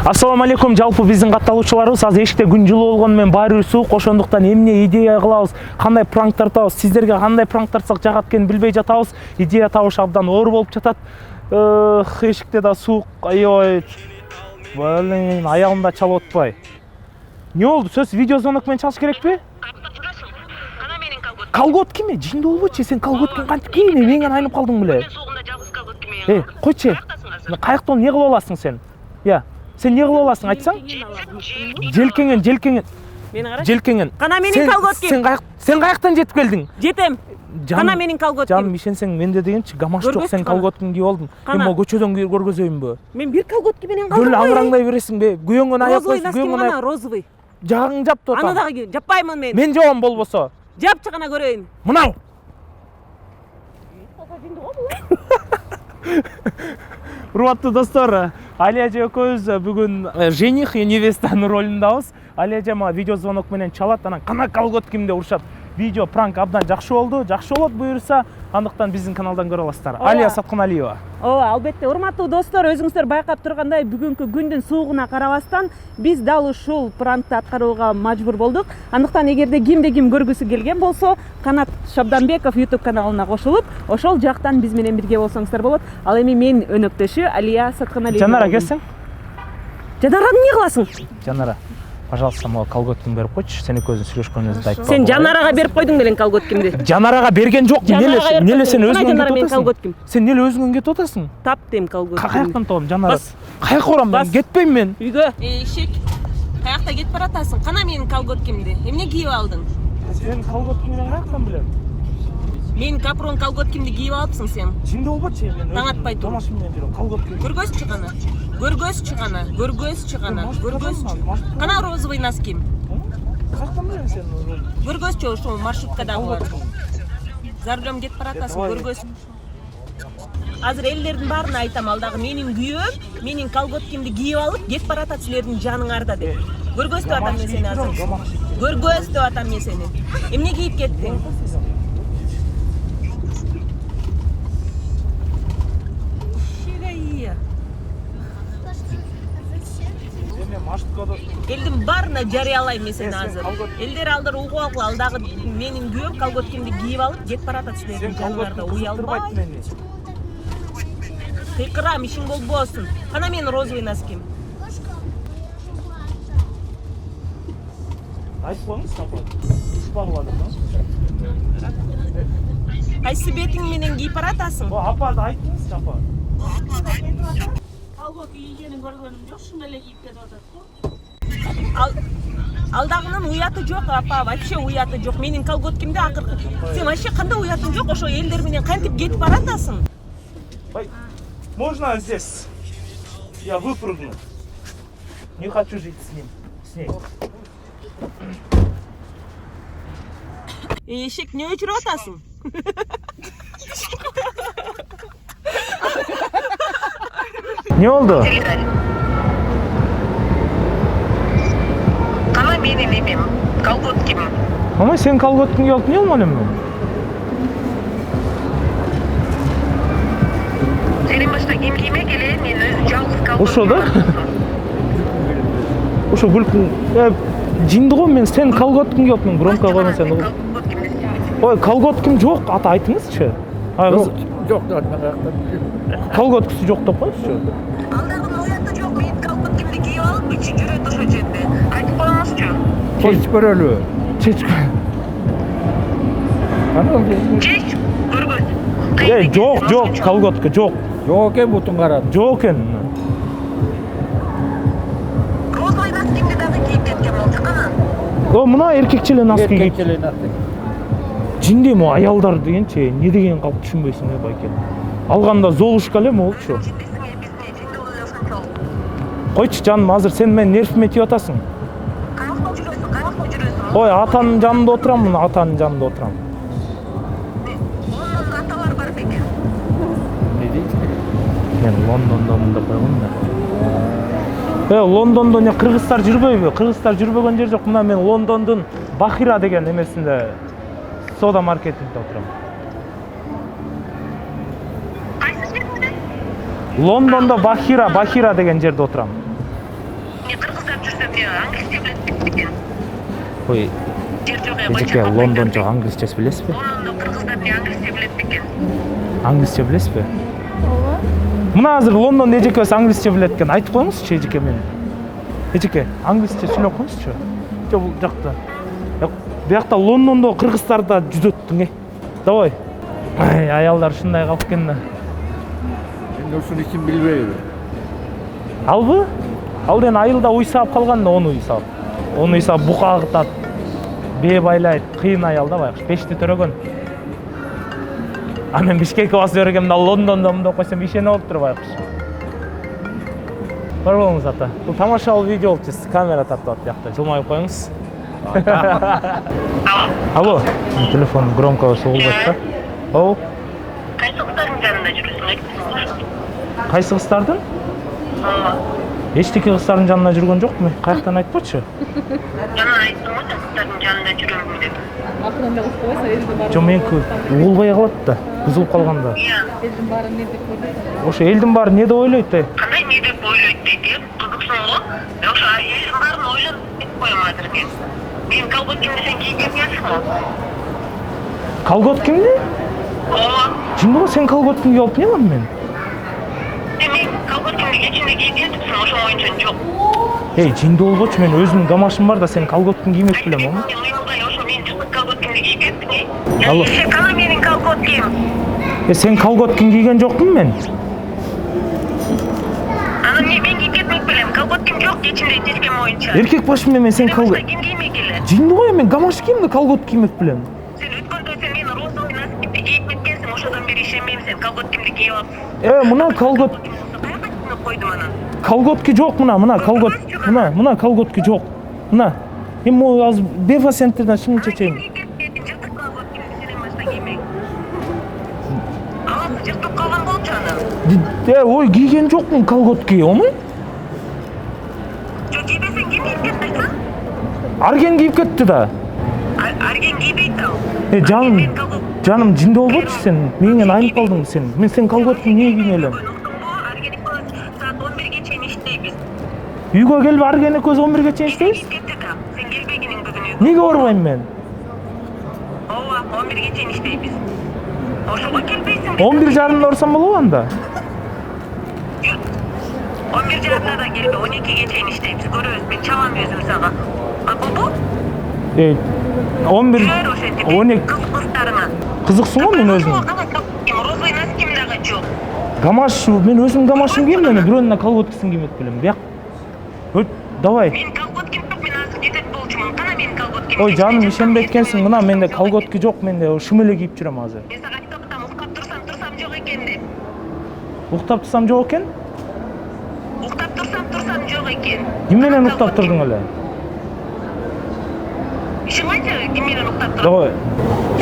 Ассаламу алейкум, жалпы биздин катталуучуларыбыз азыр эшикте күн жылуу болгону менен баары суук, ошондуктан эмне идея кылабыз, кандай пранк тартабыз, сиздерге кандай пранк тартсак жагат экенин билбей жатабыз. Идея табыш абдан оор болуп жатат. Эшикте да суук, аябай. Блин, аягымда чалып атпай. Не болду? Сөз видео звонок менен чалыш керекпи? Колготки ме? Жинди болбочу, сен колготки кантип кийин, менден айнып калдың беле. Койчу. Каяктан эмне кылып аласың сен? Я. Сен не кылып аласың, айтсаң? Желкеңен. Мени карач. Желкеңен. Кана менин колготким. Сен каяктан жетип келдиң? Жетем. Кана менин колготким. Жаным, ишенсең менде дегенчи гамаш жок, сен колготкин кийип алдың. Эми могу көчөдөн көргөзөйүнбү? Мен бир колготки менен калдым. Бөлө аңыраңдай бересиңби? Күйөңгөн аяк койсуң, күйөңгөн аяк. Розовый. Жагың жапты отам. Аны дагы жаппаймын мен. Мен жабам болбосо. Жапчы гана көрөйүн. Мынау. Урматтуу достор, Алия эже экөөбүз бүгүн жених и невестанын ролундабыз. Алия эже мага видео звонок менен чалат, анан кана колготкимди урушат. Видео пранк абдан жакшы болду. Жакшы болот буюрса, андыктан биздин каналдан көрө аласыздар. Алия Сатканалиева. Ооба, албетте. Урматтуу достор, өзүңүздөр байкап тургандай, бүгүнкү күндүн суугуна карабастан биз дал ушул пранкты аткарууга мажбур болдук. Андыктан эгерде кимде ким көргүсү келген болсо, Канат Шабданбеков YouTube каналына кошулуп, ошол жактан биз менен бирге болсоңуздар болот. Ал эми мен өнөктөшү Алия Сатканалиева. Жанара келсең? Жанараны эмне кыласың? Жанара, пожалуйста, мага колготкимди берип койчу. Сен экөөбүздүн сүйлөшкөнүбүздү айтып. Сен Жанарага берип койдуң белең колготкимди. Жанарага берген жок. Неле сен өзүңөн кетип атасың? Сен неле өзүңөн кетип атасың? Таптым колготкимди. Каяктан табам, Жанара? Каяка барам мен? Кетпейм мен. Үйгө. Эшек. Каякта кетип баратасың? Кана менин колготкимди. Эмне кийип алдың? Сен колготкимди каяктан билем? Мен капрон колготкимди кийип алыпсың сен. Жинди болбочу эми. Таң атпай тур. Тамаш менен жүрөм, колготки. Көргөзчү гана. Кана розовый носким. Каяктан билем сен? Көргөзчү ошол маршруткадагы бар. За рулем кетип баратасың, көргөз. Азыр элдердин баарына айтам, ал дагы менин күйөөм, менин колготкимди кийип алып, кетип баратат силердин жаныңарда деп. Көргөз деп атам мен сени азыр. Көргөз деп атам мен сени. Эмне кийип кеттиң? Элдин баарына жарыялайм мен сени азыр. Элдер алдар угуп алгыла, ал дагы менин күйөөм колготкимди кийип алып, кетип баратат силердин жаныңарда. Уялбай. Кыйкырам, ишиң болбосун. Кана менин розовый носким. Айтып коюңуз, апа. Ушпа кылады да. Кайсы бетиң менен кийип баратасың? Апа, айтыңызчы, апа. Колготки кийгенин көргөнүм жок, ушундай эле кийип кетип атат го. Алдагынын уяты жок, апа, вообще уяты жок. Менин колготкимди акыркы. Сен вообще кандай уятың жок, ошо элдер менен кантип кетип баратасың? Можно здесь? Я выпрыгну. Не хочу жить с ней. Эшек, не өчүрүп атасың? Не болду? Кана менин эмем, колготким. Мама, сен колготкиңди алып не болмон эми? Сенин башка ким кийме келе, мен өзү жалгыз колготким. Ошо да? Ошо күлкүң. Жинди го, мен сен колготкиңди алып, мен громко койгон сен. Ой, колготким жок, ата айтыңызчы. Жок, колготкиси жок деп коюңузчу. Алдагы уятты жок, мен колготкимди кийип алып, ичи жүрөт ошол жерде. Айтып коюңузчу. чечип көрөлү. Чеч, көргөз. Жок, колготка жок. Жок экен бутун карады. Жок экен. Розовый носкимди дагы кийип кеткен болчу, кана. Мына эркекчеле носки кийип. Эркекчеле носки. Жинди мо аялдар дегенчи, не деген калп түшүнбөйсүң байке. Алганда Золушка эле болчу. Койчу жаным, азыр сен менин нервиме тип атасың. Каяқта жүрөсүң? Ой, атанын жанында отурам, мына атанын жанында отурам. Лондондо аталар бар бекен. Не дейт? Мен Лондондомун деп койгон да. Лондондо не кыргыздар жүрбөйбү? Кыргыздар жүрбөгөн жер жок. Мына мен Лондондун Бахира деген эмесинде сода маркетинде отурам. Кайсы жерде? Лондондо Бахира деген жерде отурам. Не кыргыздар жүрсө эмне англисче билет экен. Ой, Жер жок эжеке Лондончо англисчеси билесизби? Лондондо кыргыздар эмне англисче билет экен. Англисче билесизби? Мына азыр Лондондо эжекебиз англисче билет экен. Айтып коюңузчу эжеке мен. Эжеке, англисче сүйлөп коюңузчу. Жок, бул жакта. Биякта Лондондо кыргыздар да жүзөттүң, Давай. Аялдар ушундай калып экен да. Şimdi uşun için bilmeydi. Албы? Ал ден айылда уйсап калган да, onu уйсап. Onu уйсап бука агытат. Бээ байлайт, кыйын аял да байкуш. Пешти төрөгөн. А мен Бишкекке басып бергенде Лондондомун деп койсом ишене болуптур байкуш. Бар болуңуз ата. Бул тамашалуу видео болуп жатат. Камера тартып атат биякта. Жылмайып коюңуз. Алло. Телефон громко болбойт да. Оу. Кайсы кыздардын жанында жүрөсүң айтсаңчы? Кайсы кыздардын? Эчтеке кыздардын жанында жүргөн жокмун. Каяктан айтпачы? Жана айттым го кыздардын жанында жүрөм деп. Акырында кыз койсо элдин баары. Жо меники болбой калат да. Бузулуп калганда. Элдин баары эмне деп ойлойт? Ошо элдин баары эмне деп ойлойт? Кандай не деп ойлойт дейт, кызыксың го? Ошо элдин баарын ойлонуп кетип коем азыркы. Мен колготкимди сен кийип кеткенсиң го? Колготкимди? Ооба. Жындыбы сен колготкин кийип алып эмне кылам мен? Мен колготкимди кечинде кийип кетипсиң, ошо боюнча жок. Жинди болбочу, мен өзүмдүн гамашым бар да сен колготкин киймек белем, оңу? Ошо мен жыгыт колготкимди кийип кеттиң. Алло. Кана менин колготким. Сен колготкин кийген жокмун мен? Аны мен кийип кетмек белем, колготким жок кечинде чечкем боюнча. Эркек башым мен сен колготкин. Ким киймек эле? Жинди го, мен гамаш кийим да колготки киймек белем. Сен өткөндө сен менин розовый носкимди кийип кеткенсиң, ошодон бери ишенбейм, сен колготкимди кийип алыпсың. Мына Койдум анан. колготки жок, мына колготки жок. Мына. Мен могу азыр Бефа центрден шыңын чечейин. Жыртып колготкимди сенен башка киймек. Аласы жыртып калган болчу анан. Ой, кийген жокмун колготки, ому? Жок, кийбесең ким кийип кетти? Арген кийип кетти да. Арген кийбейт ал. Жаным жинди болбочу сен. Менен айнып калдың сен. Мен сен колготкин эмне киймелем? Арген саат 11ге чейин иштейбиз. Үйгө келип Арген экөөбүз 11ге чейин иштейбиз? Сен келбегениң бүгүн үйгө. Неге барбайм мен? Ооба, 11ге чейин иштейбиз. Ошого келбейсиң. 11:30 барсам болобу анда? 11:30 да келбе, 12ге чейин иштейбиз. Көрөбүз, мен чабам өзүм сага. Болду? 11 12 Кыздарыңа. кызыксың го мен өзүм. Розовый носким дагы жок. Гамаш, мен өзүм гамашым кийем, мен бирөөнүн колготкисин киймек белем. Бияк. Давай. Мен колготким жок, мен азыр жетет болчумун. Кана менин колготким. Ой, жаным ишенбей экенсиң. Мына менде колготки жок, менде шым эле кийип жүрөм азыр. Мен сага айтып атам, уктап турсам жок экен деп. Уктап турсам жок экен? Уктап турсам жок экен. Ким менен уктап турдуң эле? Ишенгайчы, ким менен уктап тур? Давай.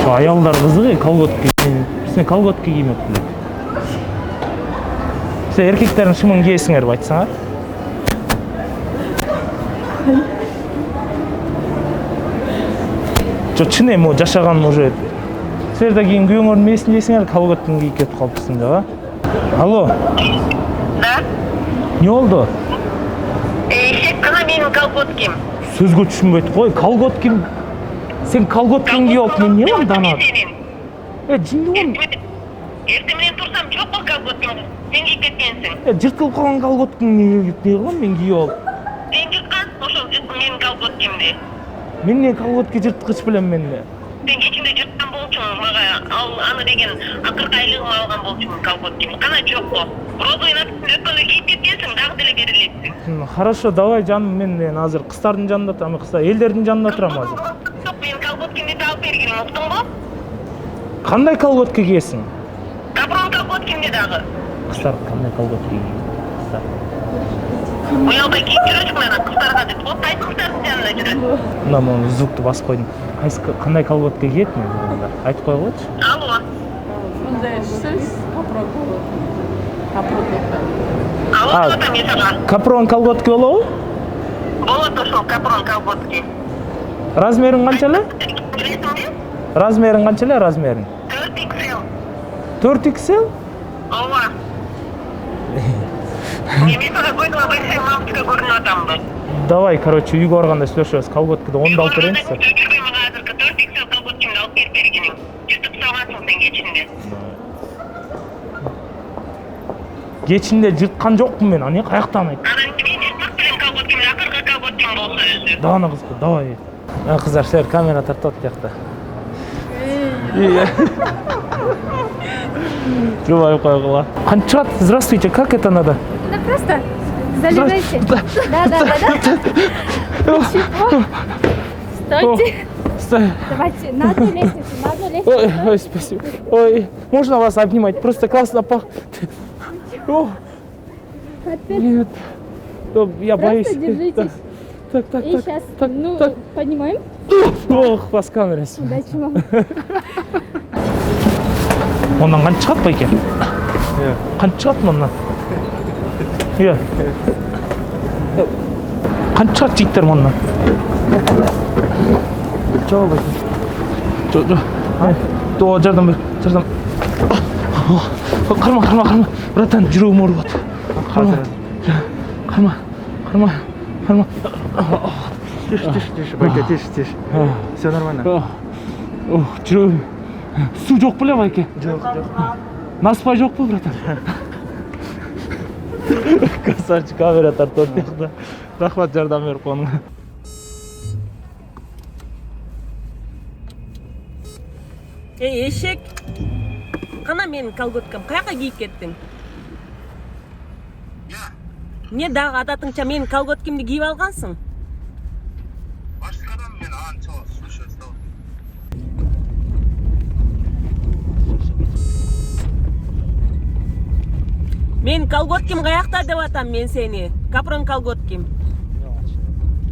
Şu аялдар кызыгы колготки. Сен колготки киймек белем. Сен эркектердин шымын кийесиңерби айтсаңар? Жо чын эми жашаган уже. Силер да кийин күйөөңөрдүн мээсин жейсиңер, колготкин кийип кетип калыпсың да. Алло. Да. Не болду? Кана менин колготким. Сөзгө түшүнбөйт кой. Колготкин. Сен колготкин кийип алып мен эмне кылам данат? Жинди го. Эртең менен турсам жок го колготким. Сен кийип кеткенсиң. Жыртылып калган колготкиңди эмне кылам мен кийип алып? Сен жырткан, ошол менин колготкимди. Мен эмне колготки жырткыч белем менде? Сен кечинде жырткан болчуң, мага аны деген акыркы айлыгымы алган болчуң колготким. Кана жок го. Розовый носкимди өткөндө кийип кеткенсиң, дагы деле берилетсиң. Хорошо, давай жаным, мен азыр кыздардын жанында турам, кыздар элдердин жанында турам азыр. Жок, мен колготкимди таап бергиле, уктуңбу? Кандай колготки кийесиң? Капрон колготкимди дагы. Кыздар кандай колготки кийет? Кыздар. Буялда кийип жүрөсүң анан кыздарга деп. Вот кайсы кыздардын жанында жүрөсүң? Мына мен звукту басып койдум. Кандай колготки кийет мен? Айтып койгочу. Алло. Мындай сөз капрон. Алло, там мен сага. Капрон колготки болобу? Болот ошол капрон колготки. Размерин канча эле? Билесиңби? Размерин канча эле, размерин? 4XL. 4XL? Ооба. Мен сага койдум, большая мамочка көрүнүп атамбы. Давай, короче, үйгө барганда сүйлөшөбүз. Колготкада 10 да алып берейинчи. Өчүрбөйм ага азыркы 4 иксел колготкамды алып берип бергениң. Жыртып салгансың сен кечинде. Кечинде жырткан жокмун мен. Аны каяктан айт? Анан мен жыртмак белем колготкамды, акыркы колготкам болсо өзү. Даганы кызгы, давай. Кыздар, силер камера тартып атат тиякта. Жубай койгула. Канча? Здравствуйте, как это надо? Да просто залезайте. Да. Стойте. Стой. Давайте на одну лестницу. Ой, спасибо. Ой, можно вас обнимать? Просто классно пахнет. О, Опять. нет. Я боюсь. Просто держитесь. Так. И сейчас, поднимаем. Ох, вас камерасы. Удачи вам. Ондан қанша шығады байке? Қанша шығады мұндан? Иә. Қанша шығады життер мұндан? Жо байке. Жо. Жардам бер. Жардам. Қарма. Братан, жүрегім ауырып жатыр. Қарма. Тише, байке, тише. Все нормально. Жүрегім. Су жоқ біле байке? Жоқ. Насыпай жоқ бұл, братан? Красавчик, камера тартып отыр. Рахмат, жардам беріп қойғаныңа. Эй, эшек. Кана менин колготкам каяка кийип кеттиң? Не дагы адатыңча менин колготкамды кийип алгансың? Башкадан мен анча слушаю. Менин колготкам каякта деп атам мен сени. Капрон колготкам.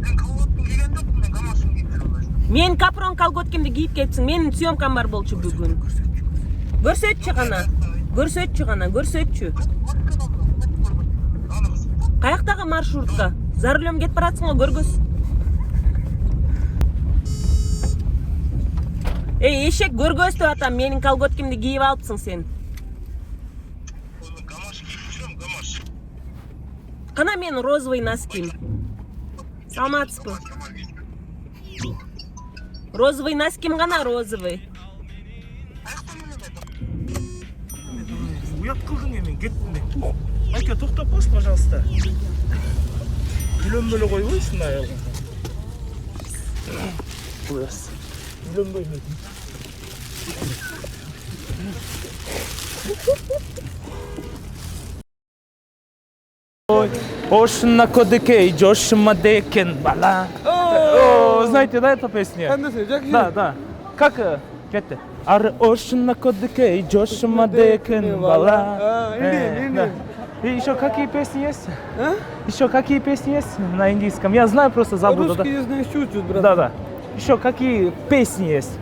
Мен колготкамды кийген жокмун, мен камашымды кийип келдим. Мен капрон колготкамды кийип кетсиң. Менин съемкам бар болчу бүгүн. Көрсөтчү гана. Каяктагы маршрутка? За рулем кетип баратсың го, көргөз. Эй, эшек, көргөз деп атам, менин колготкамды кийип алыпсың сен. Камаш кийип жүрөм, камаш. Кана менин розовый носким. Саламатсызбы? Розовый носким гана, розовый. Уят қылдың емен, кеттің. Айке, тоқтап қойсын, пожалуйста. Үйленбелі қойбойсың, аяғын. Қойас. Үйленбеймін. Ошна кодекей, Джошма декен, бала. Знаете, да, эту песню? Да. Как? Кетте. Ар ошна кодекей, Джошма декен, бала. И еще какие песни есть? Еще какие песни есть на индийском? Я знаю, просто забуду. Русский я знаю чуть-чуть, брат. Да. Еще какие песни есть?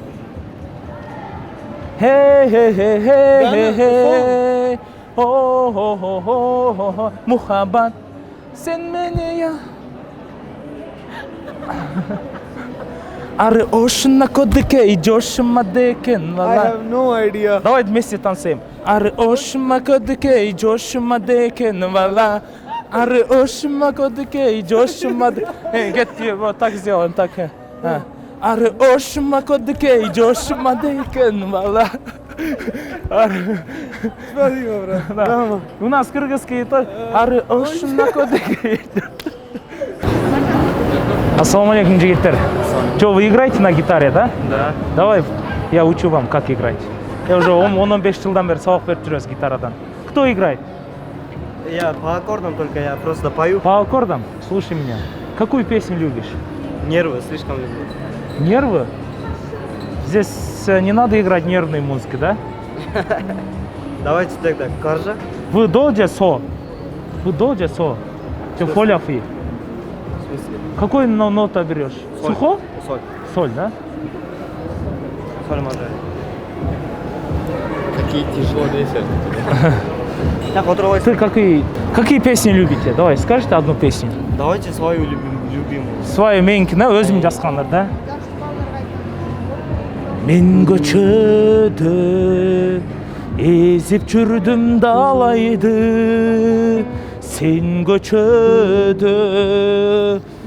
Хей, о, Мухаббат, сен меня. Ары ошна кодекей, Джошма декен, I вала. have no idea. Давай вместе танцуем. Ары ошма кодекей, Джошма декен, вала. Ары ошма кодекей, Джошма декен. Get, вот так сделаем, так. Ары ошма кодекей, Джошма декен, вала. Спасибо, брат. Да. У нас кыргызский то. Ары ошма кодекей. Ассаламу алейкум, жигиттер. Что, вы играете на гитаре, да? Да. Давай, я учу вам, как играть. Я уже 10-15 жылдан бері сабақ беріп жүрміз гитарадан. Кто играет? Я по аккордам только, я просто пою. По аккордам? Слушай меня. Какую песню любишь? Нервы слишком люблю. Нервы? Здесь не надо играть нервной музыкой, да? Давайте тогда Каржа. Вы долже со. Че фоляфи. В смысле? Какую ноту берешь? Соль. Сухо? Соль. Соль, да? Соль мажор. Какие тяжелые песни. Так, отрывайся. Ты какие песни любите? Давай, скажите одну песню. Давайте свою любимую. Свою менікі, өзім жазғандар, да? Мен көшеде езіп жүрдім далайды, сен көшеде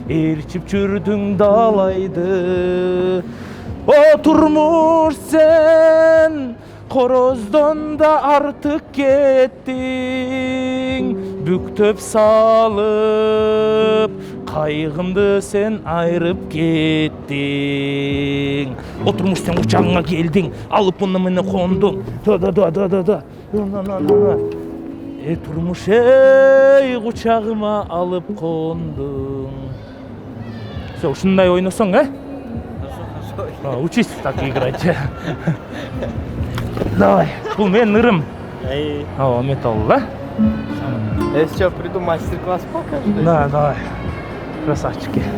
ээрчип жүрдүң далайды. О турмуш сен короздон да артык кеттиң, бүктөп салып кайгымды сен айырып кеттиң. О турмуш сен учагыңа келдиң, алып муну мени кондуң. Да. Турмуш эй учагыма алып кондуң. Все, ушундай ойносоң, учись так играть. Давай, бул менин ырым. Металл, да? Я сейчас приду мастер-класс покажу. Да, давай. Красавчики.